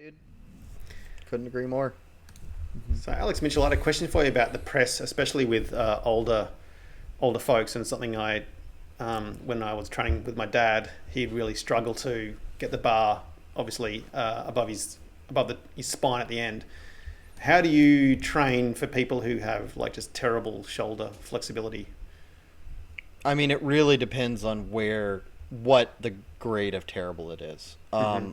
dude. Couldn't agree more. So Alex Mitchell, I had a question for you about the press, especially with older folks, and it's something when I was training with my dad, he'd really struggle to get the bar, obviously above his spine at the end. How do you train for people who have like just terrible shoulder flexibility? I mean, it really depends on what the grade of terrible it is. Mm-hmm.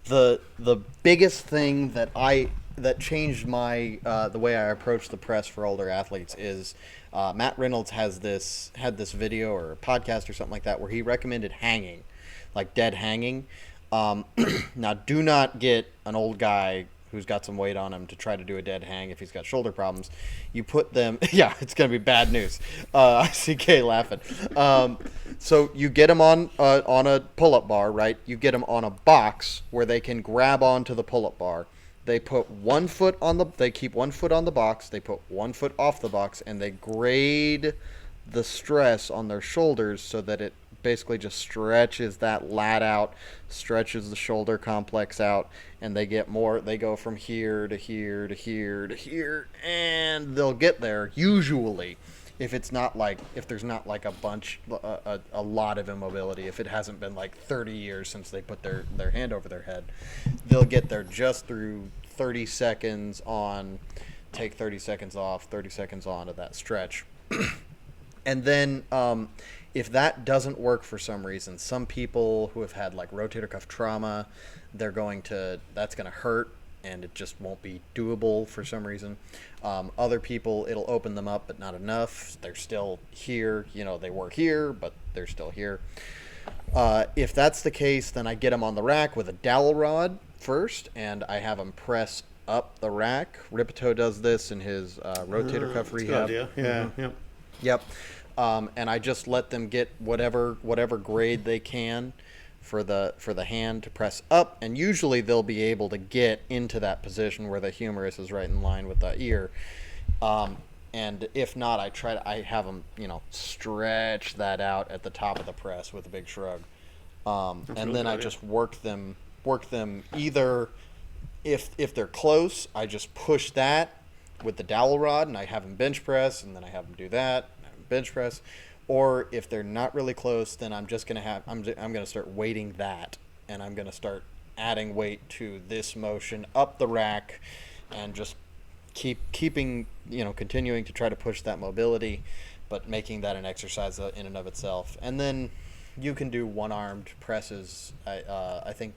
The biggest thing that changed my the way I approach the press for older athletes is Matt Reynolds had this video or a podcast or something like that where he recommended hanging, like dead hanging. Now, do not get an old guy who's got some weight on him to try to do a dead hang if he's got shoulder problems. You put them, yeah, it's going to be bad news. I see Kay laughing. So you get them on a pull-up bar, right? You get them on a box where they can grab onto the pull-up bar. They keep 1 foot on the box, they put 1 foot off the box, and they grade the stress on their shoulders so that it basically just stretches that lat out, stretches the shoulder complex out, and they go from here to here to here to here, and they'll get there usually if there's not like a lot of immobility, if it hasn't been like 30 years since they put their hand over their head, they'll get there just through 30 seconds on, take 30 seconds off, 30 seconds on of that stretch. And then if that doesn't work for some reason, some people who have had like rotator cuff trauma, that's going to hurt and it just won't be doable for some reason. Other people, it'll open them up, but not enough. They're still here. They were here, but they're still here. If that's the case, then I get them on the rack with a dowel rod first, and I have them press up the rack. Ripito does this in his rotator cuff rehab. Good idea. Yeah. Mm-hmm. Yep. Yep. And I just let them get whatever grade they can for the hand to press up, and usually they'll be able to get into that position where the humerus is right in line with the ear. And if not, I have them stretch that out at the top of the press with a big shrug. And really then I good. just work them either if they're close, I just push that with the dowel rod and I have them bench press, and then I have them do that, and I have them bench press. Or if they're not really close, then I'm gonna start weighting that, and I'm gonna start adding weight to this motion up the rack, and just continuing to try to push that mobility, but making that an exercise in and of itself. And then you can do one-armed presses. I think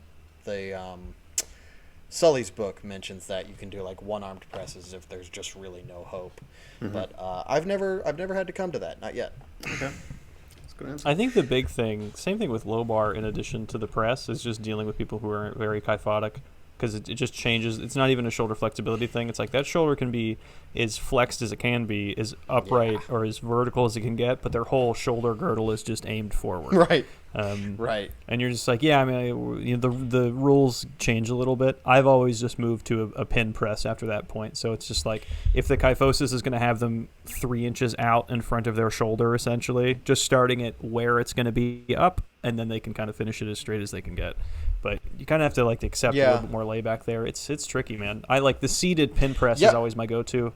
Sully's book mentions that you can do like one-armed presses if there's just really no hope. Mm-hmm. But I've never had to come to that, not yet. Okay, that's a good answer. I think the big thing, same thing with Lobar in addition to the press, is just dealing with people who are very kyphotic, because it just changes. It's not even a shoulder flexibility thing. It's like that shoulder can be as flexed as it can be, as upright or as vertical as it can get, but their whole shoulder girdle is just aimed forward. Right. Right. And you're just like, yeah, I mean, the rules change a little bit. I've always just moved to a pin press after that point. So it's just like, if the kyphosis is going to have them 3 inches out in front of their shoulder, essentially, just starting it where it's going to be up, and then they can kind of finish it as straight as they can get. But you kind of have to like accept a little bit more layback there. It's tricky, man. I like the seated pin press is always my go-to.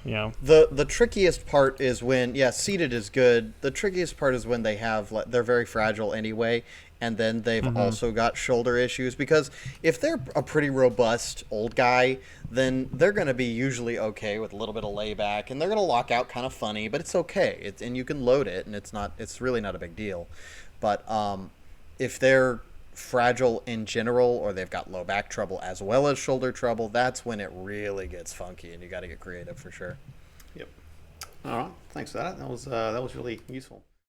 The trickiest part is when seated is good. The trickiest part is when they're very fragile anyway, and then they've also got shoulder issues, because if they're a pretty robust old guy, then they're going to be usually okay with a little bit of layback, and they're going to lock out kind of funny, but it's okay. And you can load it, and it's really not a big deal. But if they're fragile in general, or they've got low back trouble as well as shoulder trouble, that's when it really gets funky, and you got to get creative for sure. Yep. All right. Thanks for that. That was really useful.